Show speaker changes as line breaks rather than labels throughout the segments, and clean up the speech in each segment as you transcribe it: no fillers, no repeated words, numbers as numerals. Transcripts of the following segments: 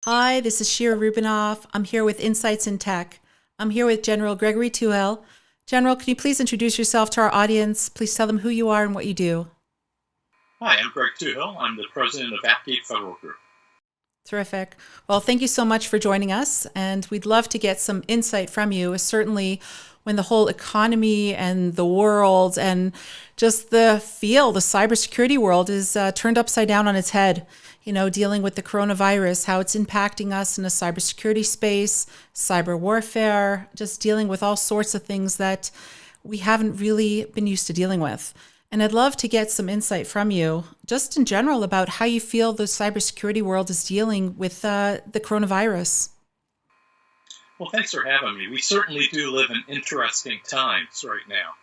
Hi, this is Shira Rubinoff. I'm here with Insights in Tech. I'm here with General Gregory Touhill. General, can you please introduce yourself to our audience? Please tell them who you are and what you do.
Hi, I'm Greg Touhill. I'm the president of AppGate Federal Group.
Terrific. Well, thank you so much for joining us. And we'd love to get some insight from you, certainly when the whole economy and the world and just the cybersecurity world is turned upside down on its head. Dealing with the coronavirus, how it's impacting us in a cybersecurity space, cyber warfare, just dealing with all sorts of things that we haven't really been used to dealing with. And I'd love to get some insight from you, just in general, about how you feel the cybersecurity world is dealing with the coronavirus.
Well, thanks for having me. We certainly do live in interesting times right now.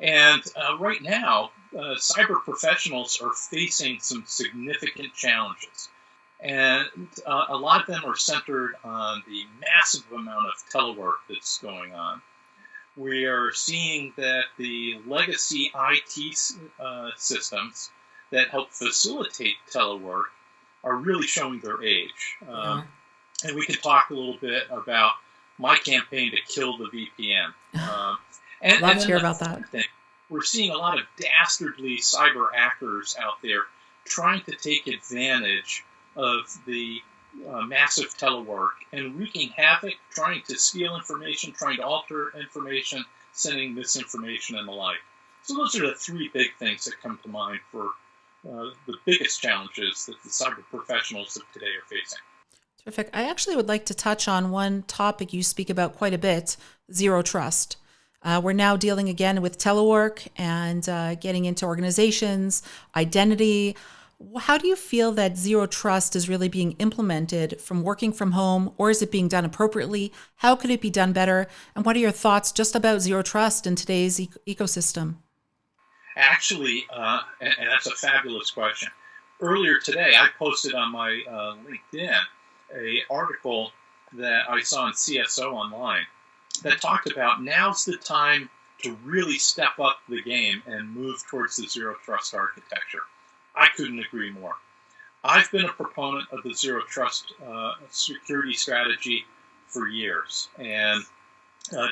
And right now, cyber professionals are facing some significant challenges. And a lot of them are centered on the massive amount of telework that's going on. We are seeing that the legacy IT systems that help facilitate telework are really showing their age.
Yeah.
And we can talk a little bit about my campaign to kill the VPN.
Love
And
to
then
hear
the
about that.
third thing, we're seeing a lot of dastardly cyber actors out there trying to take advantage of the massive telework and wreaking havoc, trying to steal information, trying to alter information, sending misinformation and the like. So those are the three big things that come to mind for the biggest challenges that the cyber professionals of today are facing.
Terrific. I actually would like to touch on one topic you speak about quite a bit: zero trust. We're now dealing again with telework and getting into organizations, identity. How do you feel that zero trust is really being implemented from working from home, or is it being done appropriately? How could it be done better? And what are your thoughts just about zero trust in today's ecosystem?
Actually, and that's a fabulous question. Earlier today, I posted on my LinkedIn a article that I saw in CSO Online that talked about now's the time to really step up the game and move towards the zero trust architecture. I couldn't agree more. I've been a proponent of the zero trust security strategy for years, and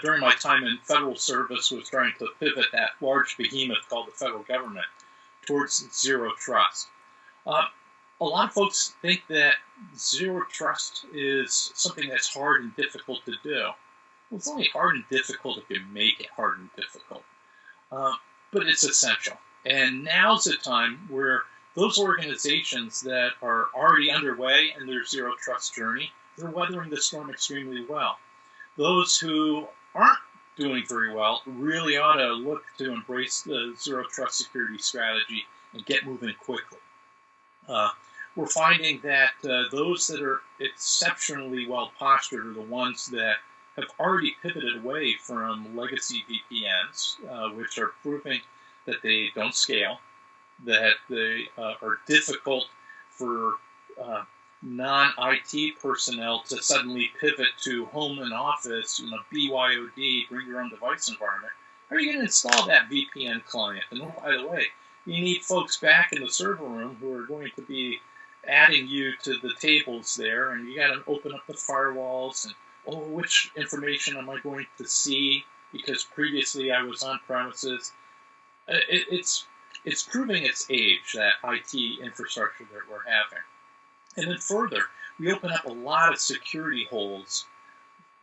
during my time in federal service was trying to pivot that large behemoth called the federal government towards zero trust. Uh, a lot of folks think that zero trust is something that's hard and difficult to do. Well, it's only hard and difficult if you make it hard and difficult. Uh, but it's essential. And now's the time where those organizations that are already underway in their zero trust journey, they're weathering the storm extremely well. Those who aren't doing very well really ought to look to embrace the zero trust security strategy and get moving quickly. Uh, we're finding that those that are exceptionally well postured are the ones that have already pivoted away from legacy VPNs, which are proving that they don't scale, that they are difficult for non-IT personnel to suddenly pivot to home and office, BYOD, bring your own device environment. How are you going to install that VPN client? And oh, by the way, you need folks back in the server room who are going to be adding you to the tables there, and you got to open up the firewalls and, which information am I going to see? Because previously I was on premises. It's proving its age, that IT infrastructure that we're having. And then further, we open up a lot of security holes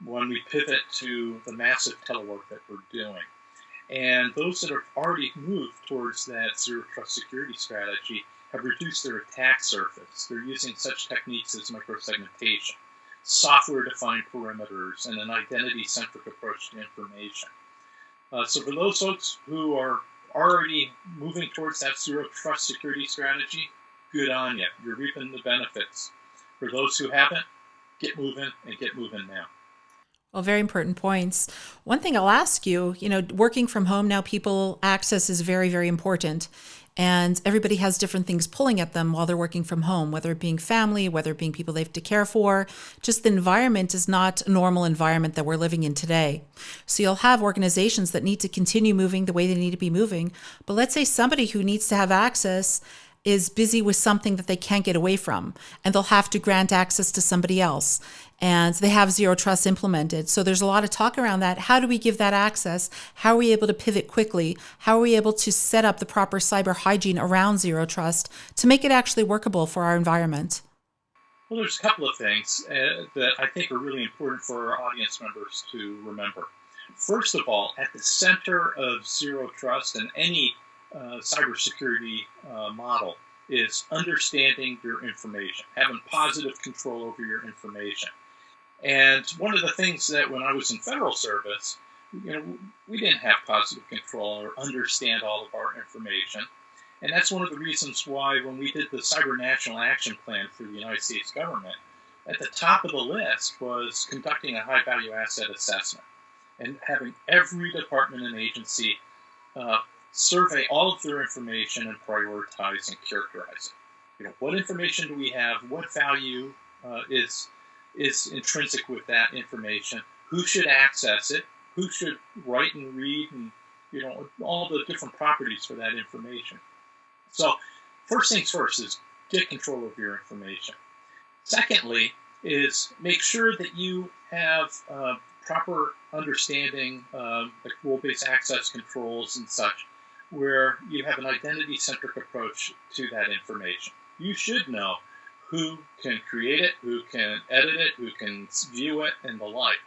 when we pivot to the massive telework that we're doing. And those that have already moved towards that zero trust security strategy have reduced their attack surface. They're using such techniques as microsegmentation, software-defined perimeters, and an identity-centric approach to information. So for those folks who are already moving towards that zero trust security strategy, good on you. You're reaping the benefits. For those who haven't, get moving and get moving now.
Well, very important points. One thing I'll ask you, working from home now, people access is very, very important. And everybody has different things pulling at them while they're working from home, whether it being family, whether it being people they have to care for. Just the environment is not a normal environment that we're living in today. So you'll have organizations that need to continue moving the way they need to be moving. But let's say somebody who needs to have access is busy with something that they can't get away from, and they'll have to grant access to somebody else. And they have zero trust implemented. So there's a lot of talk around that. How do we give that access? How are we able to pivot quickly? How are we able to set up the proper cyber hygiene around zero trust to make it actually workable for our environment?
Well, there's a couple of things that I think are really important for our audience members to remember. First of all, at the center of zero trust and any cybersecurity model is understanding your information, having positive control over your information. And one of the things that when I was in federal service, we didn't have positive control or understand all of our information. And that's one of the reasons why when we did the Cyber National Action Plan for the United States government, at the top of the list was conducting a high value asset assessment and having every department and agency survey all of their information and prioritize and characterize it. What information do we have? What value is intrinsic with that information? Who should access it? Who should write and read, and all the different properties for that information. So first things first is get control of your information. Secondly is make sure that you have proper understanding, like role-based access controls and such, where you have an identity-centric approach to that information. You should know who can create it, who can edit it, who can view it, and the like.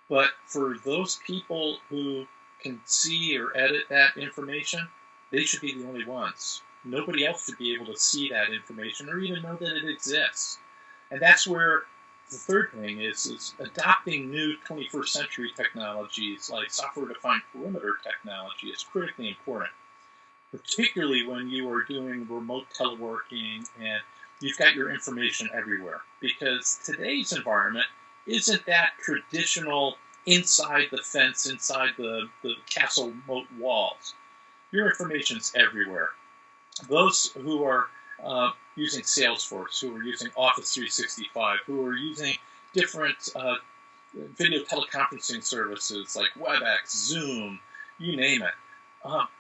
But for those people who can see or edit that information, they should be the only ones. Nobody else should be able to see that information or even know that it exists. And that's where the third thing is adopting new 21st century technologies like software-defined perimeter technology is critically important, particularly when you are doing remote teleworking and you've got your information everywhere. Because today's environment isn't that traditional inside the fence, inside the castle moat walls. Your information's everywhere. Those who are using Salesforce, who are using Office 365, who are using different video teleconferencing services like WebEx, Zoom, you name it,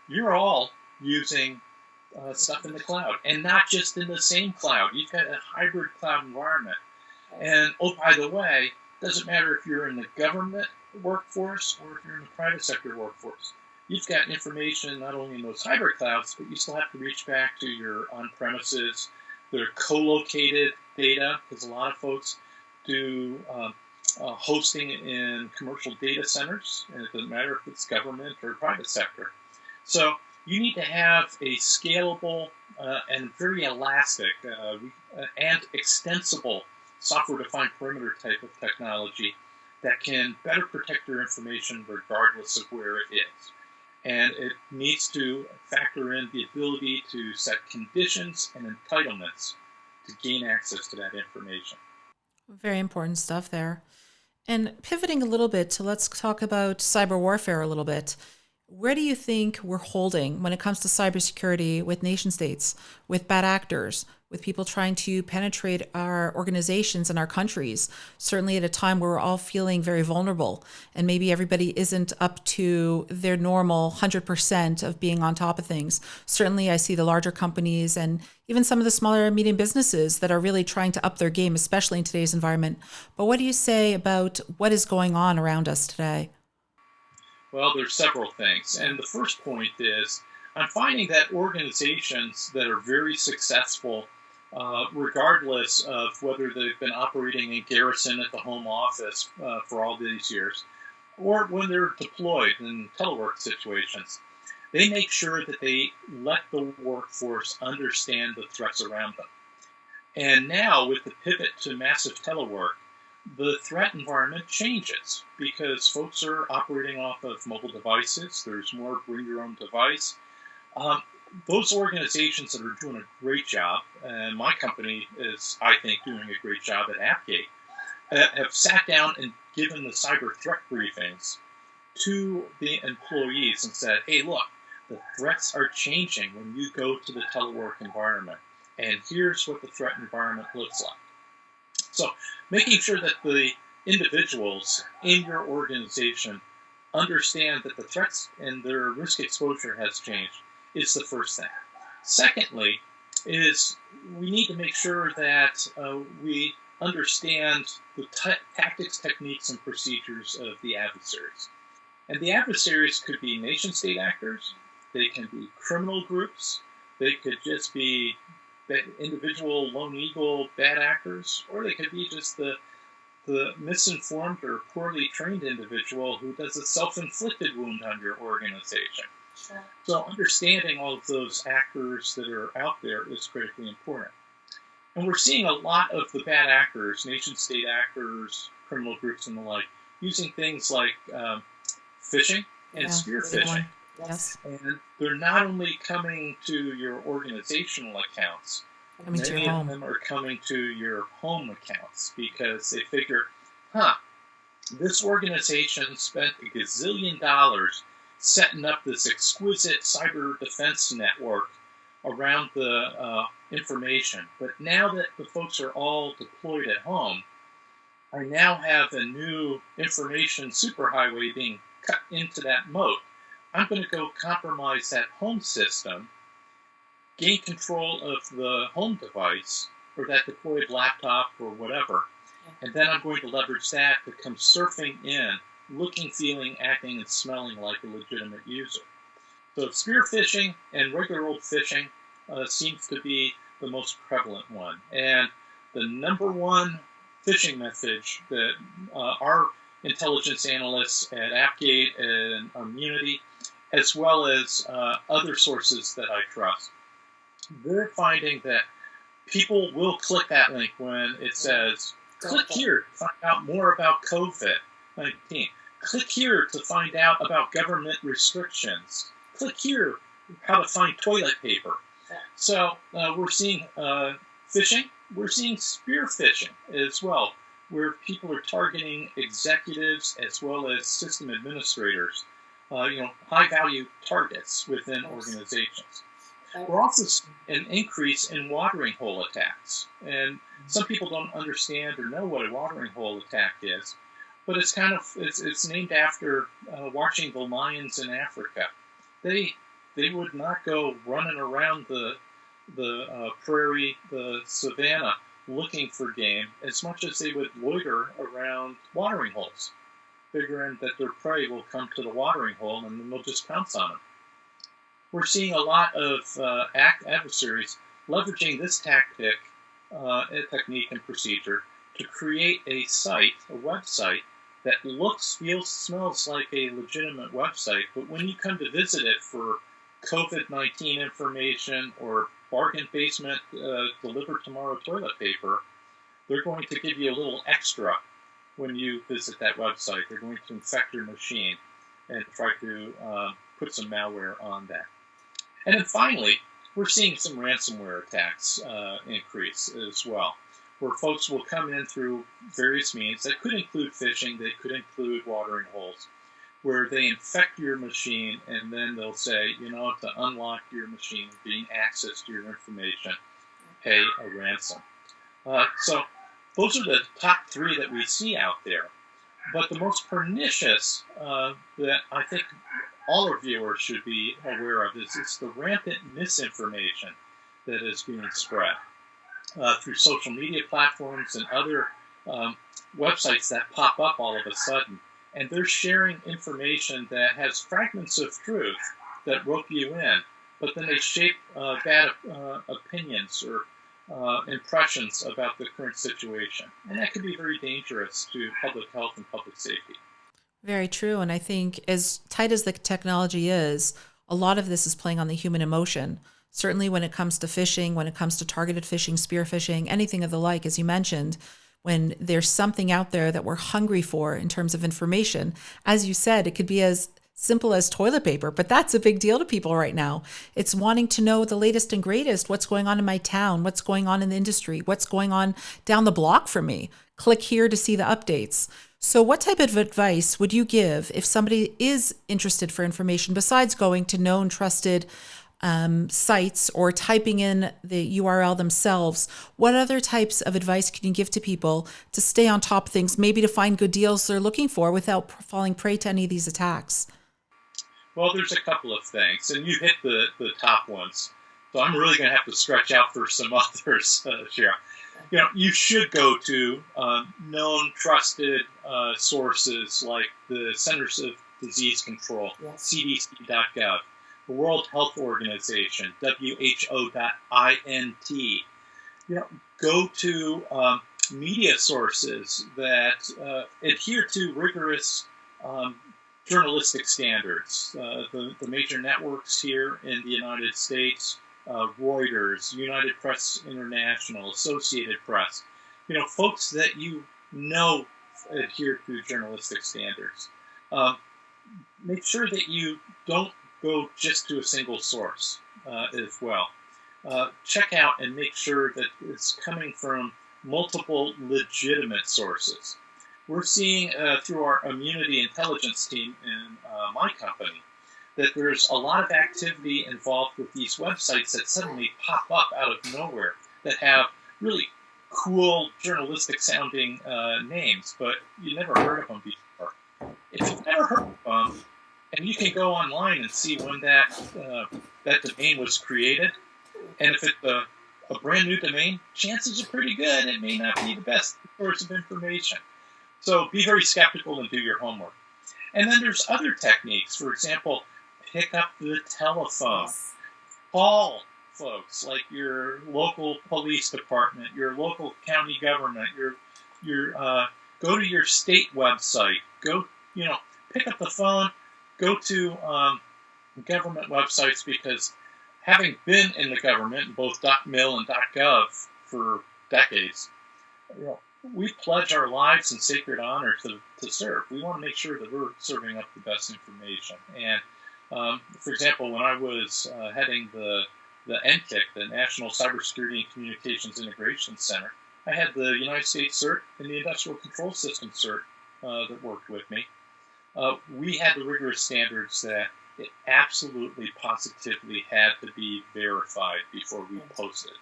you're all using stuff in the cloud, and not just in the same cloud. You've got a hybrid cloud environment. And oh, by the way, doesn't matter if you're in the government workforce or if you're in the private sector workforce. You've got information not only in those hybrid clouds, but you still have to reach back to your on-premises, their co-located data, because a lot of folks do hosting in commercial data centers, and it doesn't matter if it's government or private sector. So you need to have a scalable and very elastic and extensible software-defined perimeter type of technology that can better protect your information regardless of where it is. And it needs to factor in the ability to set conditions and entitlements to gain access to that information.
Very important stuff there. And pivoting a little bit to let's talk about cyber warfare a little bit. Where do you think we're holding when it comes to cybersecurity with nation states, with bad actors, with people trying to penetrate our organizations and our countries, certainly at a time where we're all feeling very vulnerable and maybe everybody isn't up to their normal 100% of being on top of things. Certainly I see the larger companies and even some of the smaller and medium businesses that are really trying to up their game, especially in today's environment. But what do you say about what is going on around us today?
Well, there's several things. And the first point is I'm finding that organizations that are very successful, regardless of whether they've been operating in garrison at the home office for all these years, or when they're deployed in telework situations, they make sure that they let the workforce understand the threats around them. And now with the pivot to massive telework, the threat environment changes because folks are operating off of mobile devices. There's more bring your own device. Those organizations that are doing a great job, and my company is, I think, doing a great job at AppGate, have sat down and given the cyber threat briefings to the employees and said, hey, look, the threats are changing when you go to the telework environment. And here's what the threat environment looks like. So making sure that the individuals in your organization understand that the threats and their risk exposure has changed is the first thing. Secondly, is we need to make sure that we understand the tactics, techniques, and procedures of the adversaries. And the adversaries could be nation-state actors, they can be criminal groups, they could just be individual lone eagle bad actors, or they could be just the misinformed or poorly trained individual who does a self-inflicted wound on your organization. Sure. So understanding all of those actors that are out there is critically important. And we're seeing a lot of the bad actors, nation-state actors, criminal groups and the like, using things like phishing and spear phishing.
Yes.
And they're not only coming to your organizational accounts, many of them are coming to your home accounts because they figure, this organization spent $1 gazillion setting up this exquisite cyber defense network around the information. But now that the folks are all deployed at home, I now have a new information superhighway being cut into that moat. I'm going to go compromise that home system, gain control of the home device or that deployed laptop or whatever, and then I'm going to leverage that to come surfing in, looking, feeling, acting, and smelling like a legitimate user. So spear phishing and regular old phishing seems to be the most prevalent one. And the number one phishing message that our intelligence analysts at AppGate and Immunity, as well as other sources that I trust, they're finding that people will click that link when it says, click here to find out more about COVID-19. Click here to find out about government restrictions. Click here how to find toilet paper. So we're seeing phishing. We're seeing spear phishing as well, where people are targeting executives as well as system administrators, high-value targets within organizations. We're also seeing an increase in watering hole attacks. And some people don't understand or know what a watering hole attack is, but it's it's named after watching the lions in Africa. They would not go running around the prairie, the savanna, looking for game as much as they would loiter around watering holes, figuring that their prey will come to the watering hole and then they'll just pounce on them. We're seeing a lot of adversaries leveraging this tactic, technique, and procedure to create a site, a website, that looks, feels, smells like a legitimate website, but when you come to visit it for COVID-19 information or bargain basement delivered tomorrow toilet paper, they're going to give you a little extra when you visit that website. They're going to infect your machine and try to put some malware on that. And then finally, we're seeing some ransomware attacks increase as well, where folks will come in through various means that could include phishing, they could include watering holes, where they infect your machine and then they'll say, to unlock your machine, gain access to your information, pay a ransom. So those are the top three that we see out there. But the most pernicious that I think all our viewers should be aware of is the rampant misinformation that is being spread through social media platforms and other websites that pop up all of a sudden. And they're sharing information that has fragments of truth that rope you in, but then they shape bad opinions or impressions about the current situation. And that can be very dangerous to public health and public safety.
Very true. And I think as tight as the technology is, a lot of this is playing on the human emotion. Certainly when it comes to phishing, when it comes to targeted phishing, spear phishing, anything of the like, as you mentioned, when there's something out there that we're hungry for in terms of information, as you said, it could be as simple as toilet paper, but that's a big deal to people right now. It's wanting to know the latest and greatest, what's going on in my town, what's going on in the industry, what's going on down the block from me. Click here to see the updates. So what type of advice would you give if somebody is interested for information besides going to known, trusted sites or typing in the URL themselves? What other types of advice can you give to people to stay on top of things, maybe to find good deals they're looking for without falling prey to any of these attacks?
Well, there's a couple of things, and you hit the top ones. So I'm really going to have to stretch out for some others, Shira. You should go to known, trusted sources like the Centers of Disease Control, yes. CDC.gov, the World Health Organization, WHO.int. Go to media sources that adhere to rigorous journalistic standards. The major networks here in the United States, Reuters, United Press International, Associated Press, folks that adhere to journalistic standards. Make sure that you don't go just to a single source as well. Check out and make sure that it's coming from multiple legitimate sources. We're seeing through our immunity intelligence team in my company that there's a lot of activity involved with these websites that suddenly pop up out of nowhere that have really cool journalistic sounding names, but you never heard of them before. If you've never heard of them, and you can go online and see when that domain was created, and if it's a brand new domain, chances are pretty good it may not be the best source of information. So be very skeptical and do your homework. And then there's other techniques. For example, pick up the telephone. Yes. Call folks like your local police department, your local county government, go to your state website. Go, pick up the phone. Go to government websites, because having been in the government, both .mil and .gov for decades, we pledge our lives in sacred honor to serve. We want to make sure that we're serving up the best information. And for example, when I was heading the NCIC, the National Cybersecurity and Communications Integration Center, I had the United States CERT and the Industrial Control System CERT that worked with me. We had the rigorous standards that it absolutely, positively had to be verified before we posted.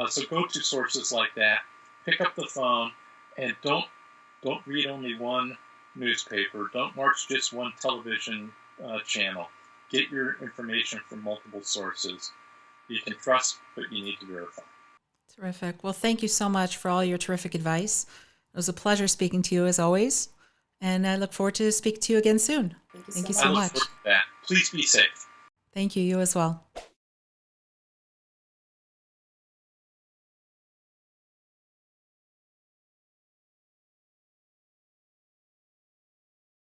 So go to sources like that, pick up the phone, and don't read only one newspaper. Don't watch just one television channel. Get your information from multiple sources. You can trust, but you need to verify.
Terrific. Well, thank you so much for all your terrific advice. It was a pleasure speaking to you as always, and I look forward to speaking to you again soon. Thank you so much.
Please be safe.
Thank you. You as well.